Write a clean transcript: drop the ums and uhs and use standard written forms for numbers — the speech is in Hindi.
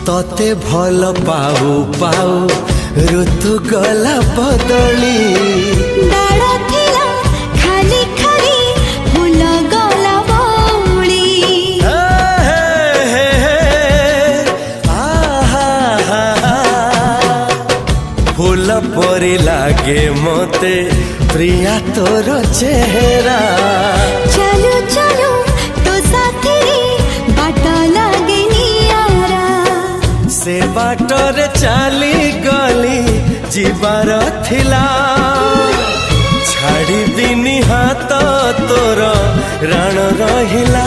तते भल पाऊ पाऊ ऋतु गला बदली डाळ थिला खाली खाली फूल गला बौली फूल परी लागे मोते प्रिया तोर चेहरा चलो चलो तो साथी रे बाट लागे नियारा से बाटर चली गली जीवार थिला छाड़ी दिनी हाथ तोर राण रहिला।